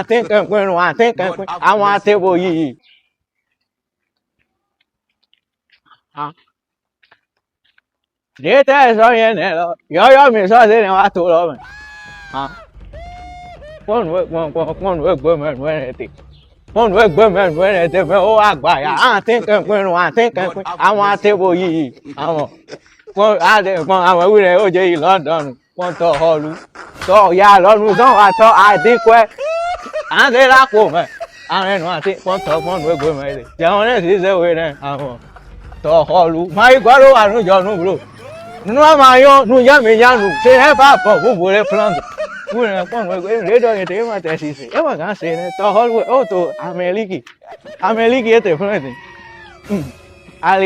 think I think I want to table you. Later is all in there. You're me, so I didn't want to love me. One work, woman, when it. One work, woman, when it. Oh, I think I want to table you. I didn't want to go to London. Want to hold you. So, yeah, London, so I thought I think where I did that woman. I don't want to take one talk one work woman. John is the way then. I want to hold you. My God, I know you're no blue. No, my own, no, young, say, have up who will have planned. Later in the day, what she say, ever can say that the whole way auto, I'm a leaky. I'm a leaky at the front. I